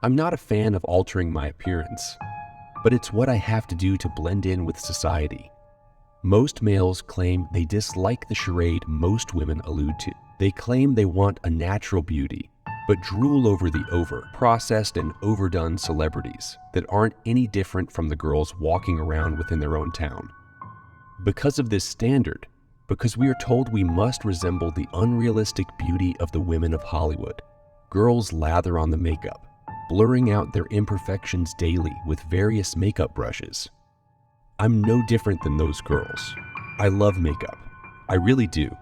I'm not a fan of altering my appearance, but it's what I have to do to blend in with society. Most males claim they dislike the charade most women allude to. They claim they want a natural beauty, but drool over the processed and overdone celebrities that aren't any different from the girls walking around within their own town. Because of this standard, because we are told we must resemble the unrealistic beauty of the women of Hollywood, girls lather on the makeup, blurring out their imperfections daily with various makeup brushes. I'm no different than those girls. I love makeup. I really do.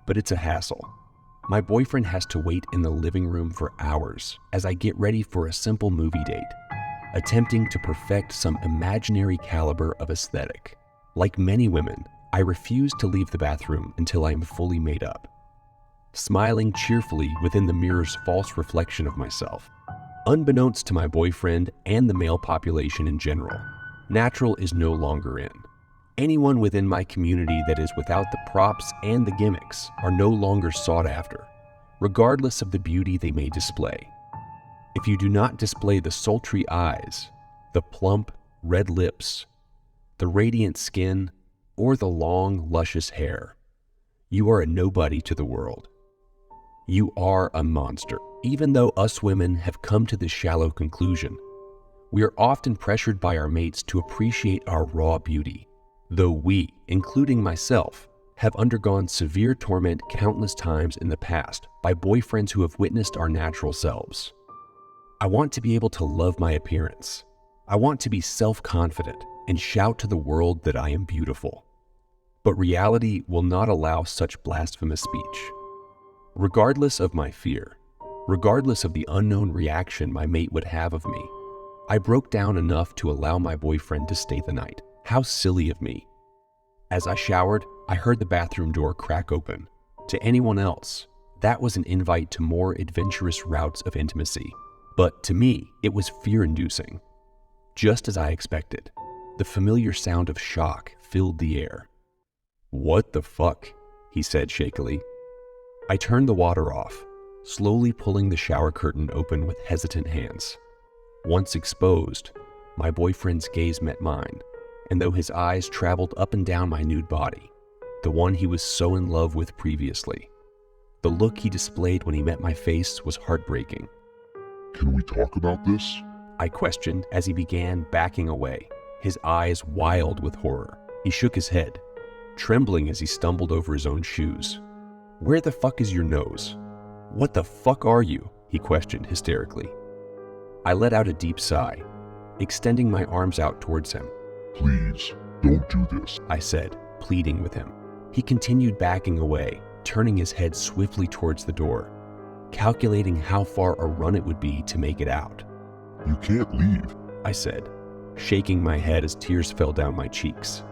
But it's a hassle. My boyfriend has to wait in the living room for hours as I get ready for a simple movie date, attempting to perfect some imaginary caliber of aesthetic. Like many women, I refuse to leave the bathroom until I am fully made up, smiling cheerfully within the mirror's false reflection of myself. Unbeknownst to my boyfriend and the male population in general, natural is no longer in. Anyone within my community that is without the props and the gimmicks are no longer sought after, regardless of the beauty they may display. If you do not display the sultry eyes, the plump, red lips, the radiant skin, or the long, luscious hair, you are a nobody to the world. You are a monster. Even though us women have come to this shallow conclusion, we are often pressured by our mates to appreciate our raw beauty, though we, including myself, have undergone severe torment countless times in the past by boyfriends who have witnessed our natural selves. I want to be able to love my appearance. I want to be self-confident and shout to the world that I am beautiful. But reality will not allow such blasphemous speech. Regardless of my fear, regardless of the unknown reaction my mate would have of me, I broke down enough to allow my boyfriend to stay the night. How silly of me. As I showered, I heard the bathroom door crack open. To anyone else, that was an invite to more adventurous routes of intimacy. But to me, it was fear-inducing. Just as I expected, the familiar sound of shock filled the air. "What the fuck?" he said shakily. I turned the water off, slowly pulling the shower curtain open with hesitant hands. Once exposed, my boyfriend's gaze met mine, and though his eyes traveled up and down my nude body, the one he was so in love with previously, the look he displayed when he met my face was heartbreaking. "Can we talk about this?" I questioned as he began backing away, his eyes wild with horror. He shook his head, trembling as he stumbled over his own shoes. "Where the fuck is your nose? What the fuck are you?" he questioned hysterically. I let out a deep sigh, extending my arms out towards him. "Please, don't do this," I said, pleading with him. He continued backing away, turning his head swiftly towards the door, calculating how far a run it would be to make it out. "You can't leave," I said, shaking my head as tears fell down my cheeks.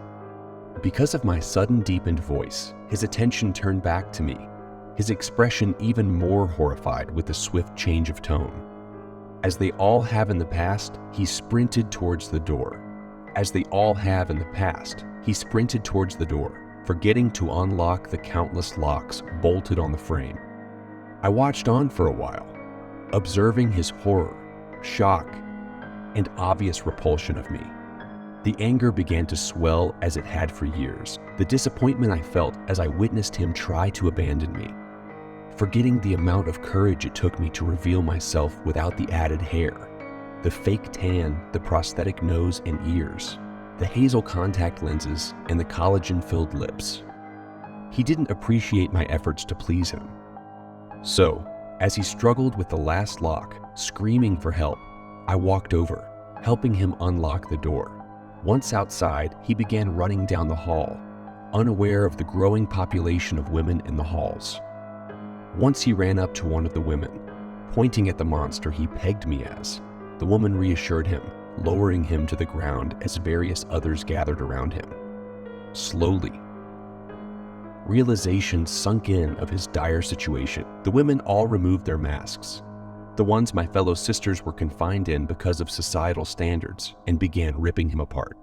Because of my sudden deepened voice, his attention turned back to me, his expression even more horrified with the swift change of tone. As they all have in the past, he sprinted towards the door. As they all have in the past, he sprinted towards the door, forgetting to unlock the countless locks bolted on the frame. I watched on for a while, observing his horror, shock, and obvious repulsion of me. The anger began to swell as it had for years, the disappointment I felt as I witnessed him try to abandon me, forgetting the amount of courage it took me to reveal myself without the added hair, the fake tan, the prosthetic nose and ears, the hazel contact lenses, and the collagen-filled lips. He didn't appreciate my efforts to please him. So, as he struggled with the last lock, screaming for help, I walked over, helping him unlock the door. Once outside, he began running down the hall, unaware of the growing population of women in the halls. Once he ran up to one of the women, pointing at the monster he pegged me as. The woman reassured him, lowering him to the ground as various others gathered around him. Slowly, realization sunk in of his dire situation. The women all removed their masks, the ones my fellow sisters were confined in because of societal standards, and began ripping him apart.